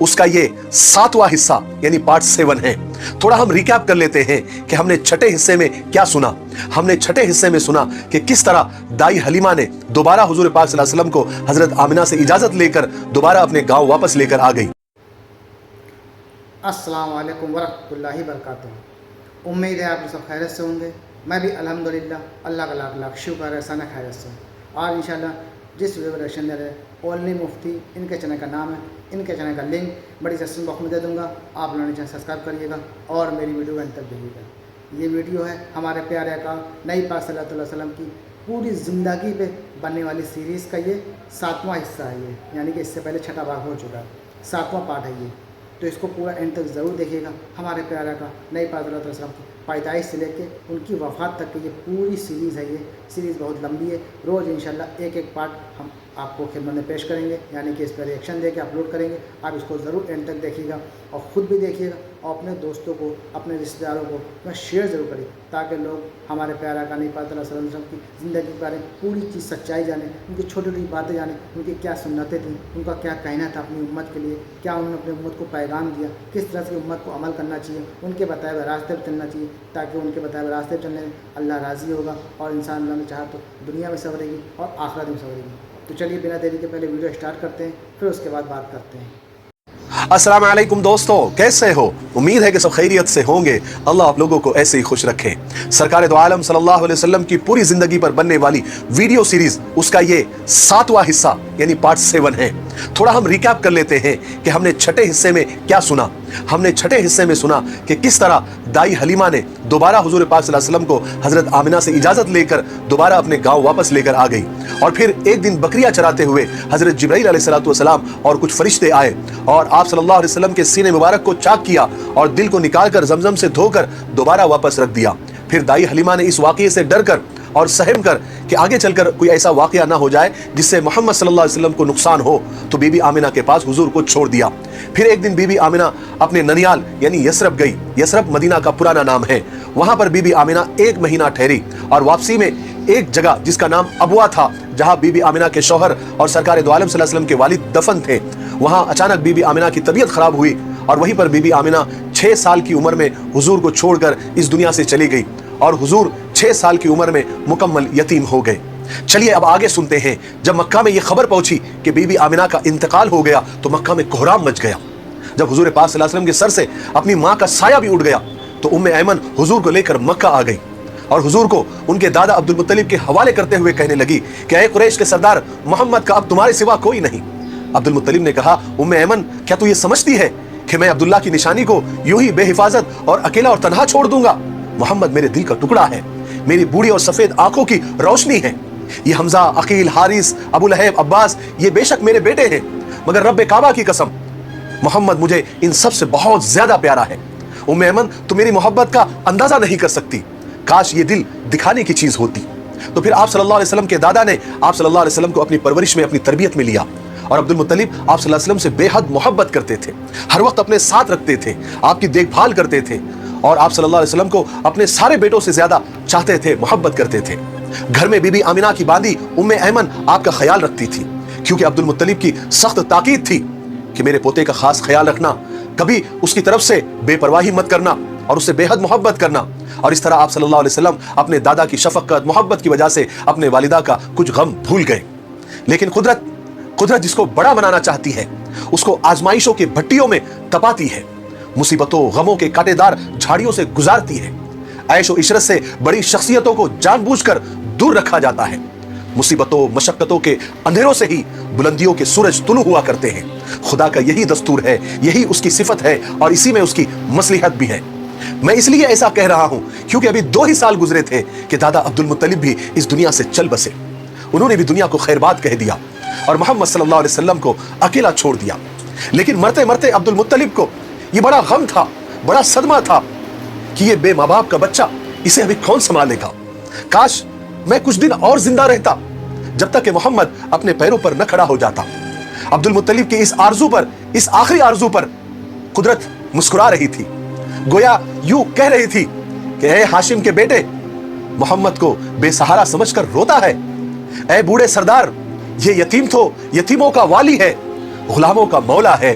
اس کا یہ 7واں حصہ یعنی پارٹ 7 ہے۔ تھوڑا ہم ریکیپ کر لیتے ہیں کہ ہم نے چھٹے حصے میں کیا سنا۔ ہم نے چھٹے حصے میں سنا کہ کس طرح دائی حلیمہ نے دوبارہ حضور پاک صلی اللہ علیہ وسلم کو حضرت آمنہ سے اجازت لے کر دوبارہ اپنے گاؤں واپس لے کر آ گئی۔ السلام علیکم ورحمۃ اللہ وبرکاتہ۔ امید ہے آپ سب خیریت سے ہوں گے۔ میں بھی الحمدللہ اللہ کا لاکھ لاکھ شکر ہے سنا خیریت سے ہوں۔ آج انشاءاللہ جس ویڈیو ریئیکشن دے رہے اونلی مفتی، ان کے چینل کا نام ہے، ان کے چینل کا لنک بڑی ڈسکرپشن باکس میں دے دوں گا، آپ لوگوں نے چینل سبسکرائب کریے گا اور میری ویڈیو انت تک دیکھیے گا۔ یہ ویڈیو ہے ہمارے پیارے آقا نبی پاک صلی اللہ علیہ وسلم کی پوری زندگی پہ بننے والی سیریز کا یہ 7واں حصہ ہے، یہ یعنی کہ اس سے پہلے چھٹا بھاگ ہو چکا ہے، 7واں پارٹ ہے یہ، تو اس کو پورا اینڈ تک ضرور دیکھیے گا۔ ہمارے پیارے آقا نبی پاک صلی اللہ علیہ وسلم کی پیدائش سے لے کے ان کی وفات تک کی یہ پوری سیریز ہے، یہ سیریز بہت لمبی ہے۔ روز انشاءاللہ ایک ایک پارٹ ہم آپ کو خدمت میں پیش کریں گے، یعنی کہ اس پہ ریئیکشن دے کے اپلوڈ کریں گے۔ آپ اس کو ضرور اینڈ تک دیکھیے گا اور خود بھی دیکھیے گا اور اپنے دوستوں کو، اپنے رشتہ داروں کو میں شیئر ضرور کریں تاکہ لوگ ہمارے پیارے آقا نبی پاک صلی اللہ علیہ وسلم کی زندگی کے بارے میں پوری چیز سچائی جانیں، ان کی چھوٹی چھوٹی باتیں جانیں، ان کی کیا سنتیں تھیں، ان کا کیا کہنا تھا اپنی امت کے لیے، کیا انہوں نے اپنی امت کو پیغام دیا، کس طرح سے امت کو عمل کرنا چاہیے، ان کے بتائے ہوئے راستے پر چلنا چاہیے تاکہ ان کے بتائے ہوئے راستے پر چلنے میں اللہ راضی ہوگا اور انسان اللہ نے چاہا تو دنیا میں سنورے گی اور آخرت میں سنورے گی۔ تو چلیے بنا دیری کے پہلے ویڈیو اسٹارٹ کرتے ہیں، پھر اس کے بعد بات کرتے ہیں۔ السلام علیکم دوستو، کیسے ہو؟ امید ہے کہ سب خیریت سے ہوں گے۔ اللہ آپ لوگوں کو ایسے ہی خوش رکھے۔ سرکار دو عالم صلی اللہ علیہ وسلم کی پوری زندگی پر بننے والی ویڈیو سیریز اس کا یہ 7واں حصہ یعنی پارٹ 7 ہے۔ تھوڑا ہم ریکیپ کر لیتے ہیں کہ ہم نے چھٹے حصے میں کیا سنا۔ ہم نے چھٹے حصے میں سنا کہ کس طرح دائی حلیمہ نے دوبارہ حضور پاک صلی اللہ علیہ وسلم کو حضرت آمنہ سے اجازت لے کر دوبارہ اپنے گاؤں واپس لے کر آ گئی، اور پھر ایک دن بکریاں چراتے ہوئے حضرت جبرائیل علیہ السلام اور کچھ فرشتے آئے اور آپ صلی اللہ علیہ وسلم کے سینے مبارک کو چاک کیا اور دل کو نکال کر زمزم سے دھو کر دوبارہ واپس رکھ دیا۔ پھر دائی حلیمہ نے اس واقعے سے ڈر کر اور سہم کر کہ آگے چل کر کوئی ایسا واقعہ نہ ہو جائے جس سے محمد صلی اللہ علیہ وسلم کو نقصان ہو، تو بی بی آمنہ کے پاس حضور کو چھوڑ دیا۔ پھر ایک دن بی بی آمنہ اپنے ننیال یعنی یثرب گئی۔ یثرب مدینہ کا پرانا نام ہے۔ وہاں پر بی بی آمنہ 1 مہینہ ٹھہری اور واپسی میں ایک جگہ جس کا نام ابوا تھا، جہاں بی بی آمنہ کے شوہر اور سرکار دو عالم صلی اللہ علیہ وسلم کے والد دفن تھے، وہاں اچانک بی بی آمنہ کی طبیعت خراب ہوئی اور وہیں پر بی بی آمنہ 6 سال کی عمر میں حضور کو چھوڑ کر اس دنیا سے چلی گئی اور حضور 6 سال کی عمر میں مکمل یتیم ہو گئے۔ چلیے اب آگے سنتے ہیں۔ جب مکہ میں یہ خبر پہنچی کہ بی بی آمنہ کا انتقال ہو گیا تو مکہ میں کوہرام مچ گیا۔ جب حضور پاک صلی اللہ علیہ وسلم کے سر سے اپنی ماں کا سایہ بھی اٹھ گیا تو ام ایمن حضور کو لے کر مکہ آ گئی اور حضور کو ان کے دادا عبد المطلب کے حوالے کرتے ہوئے کہنے لگی کہ اے قریش کے سردار محمد کا اب تمہارے سوا کوئی نہیں۔ عبد المطلب نے کہا، ام ایمن کیا تو یہ سمجھتی ہے کہ میں عبداللہ کی نشانی کو یوں ہی بے حفاظت اور اکیلا اور تنہا چھوڑ دوں گا؟ محمد میرے دل کا ٹکڑا ہے، میری بوڑھی اور سفید آنکھوں کی روشنی ہے۔ یہ حمزہ، عقیل، حارث، ابو لہب، عباس یہ بے شک میرے بیٹے ہیں، مگر رب کعبہ کی قسم محمد مجھے ان سب سے بہت زیادہ پیارا ہے۔ ام ایمن تو میری محبت کا اندازہ نہیں کر سکتی، کاش یہ دل دکھانے کی چیز ہوتی۔ تو پھر آپ صلی اللہ علیہ وسلم کے دادا نے آپ صلی اللہ علیہ وسلم کو اپنی پرورش میں، اپنی تربیت میں لیا، اور عبد المطلب آپ صلی اللہ علیہ وسلم سے بے حد محبت کرتے تھے، ہر وقت اپنے ساتھ رکھتے تھے، آپ کی دیکھ بھال کرتے تھے اور آپ صلی اللہ علیہ وسلم کو اپنے سارے بیٹوں سے زیادہ چاہتے تھے، محبت کرتے تھے۔ گھر میں بی بی آمنہ کی باندی ام ایمن آپ کا خیال رکھتی تھی، کیونکہ عبد المطلب کی سخت تاکید تھی کہ میرے پوتے کا خاص خیال رکھنا، کبھی اس کی طرف سے بے پرواہی مت کرنا اور اس سے بے حد محبت کرنا۔ اور اس طرح آپ صلی اللہ علیہ وسلم اپنے دادا کی شفقت، محبت کی وجہ سے اپنے والدہ کا کچھ غم بھول گئے۔ لیکن قدرت جس کو بڑا بنانا چاہتی ہے اس کو آزمائشوں کے بھٹیوں میں تپاتی ہے، مصیبتوں غموں کے کانٹے دار جھاڑیوں سے گزارتی ہے۔ عیش و عشرت سے بڑی شخصیتوں کو جان بوجھ کر دور رکھا جاتا ہے۔ مصیبتوں مشقتوں کے اندھیروں سے ہی بلندیوں کے سورج طلوع ہوا کرتے ہیں۔ خدا کا یہی دستور ہے، یہی اس کی صفت ہے اور اسی میں اس کی مصلحت بھی ہے۔ میں اس لیے ایسا کہہ رہا ہوں کیونکہ ابھی 2 ہی سال گزرے تھے کہ دادا عبد المطلب بھی اس دنیا سے چل بسے۔ انہوں نے بھی دنیا کو خیر بات کہہ دیا اور محمد صلی اللہ علیہ وسلم کو اکیلا چھوڑ دیا۔ لیکن مرتے مرتے عبد المطلب کو یہ بڑا غم تھا، بڑا صدمہ تھا کہ یہ بے ماں باپ کا بچہ اسے ابھی کون سنبھالے گا؟ کاش میں کچھ دن اور زندہ رہتا جب تک کہ محمد اپنے پیروں پر نہ کھڑا ہو جاتا۔ عبد المطلب کی اس آرزو پر، اس آخری آرزو پر قدرت مسکرا رہی تھی، گویا یوں کہہ رہی تھی کہ اے ہاشم کے بیٹے، محمد کو بے سہارا سمجھ کر روتا ہے۔ اے بوڑھے سردار، یہ یتیم تو یتیموں کا والی ہے، غلاموں کا مولا ہے۔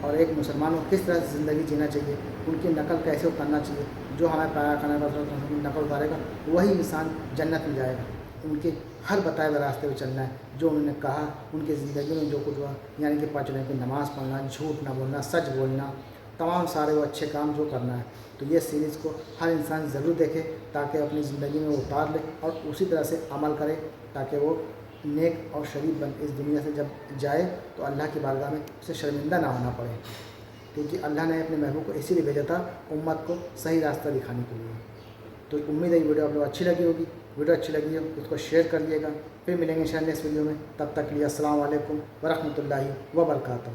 اور ایک مسلمان کو کس طرح سے زندگی جینا چاہیے، ان کی نقل کیسے اترنا چاہیے. جو ہمیں پیارا کرنے کا نقل اتارے گا وہی انسان جنت میں جائے گا. ان کے ہر بتائے ہوئے راستے پہ چلنا ہے. جو انہوں نے کہا ان کی زندگی میں جو کچھ ہوا، یعنی کہ 5 وقت کی نماز پڑھنا، جھوٹ نہ بولنا، سچ بولنا، تمام سارے وہ اچھے کام جو کرنا ہے. تو یہ سیریز کو ہر انسان ضرور دیکھے تاکہ اپنی زندگی میں وہ اتار لے اور اسی طرح سے عمل کرے تاکہ وہ نیک اور شریف بن اس دنیا سے جب جائے تو اللہ کی بارگاہ میں اسے شرمندہ نہ ہونا پڑے. کیونکہ اللہ نے اپنے محبوب کو اسی لیے بھیجا تھا امت کو صحیح راستہ دکھانے کے لیے. تو امید ہے یہ ویڈیو آپ لوگ اچھی لگی ہوگی. ویڈیو اچھی لگی ہو اس کو شیئر کر دیے گا. پھر ملیں گے انشاءاللہ اس ویڈیو میں. تب تک کے لیے السلام علیکم ورحمۃ اللہ وبرکاتہ.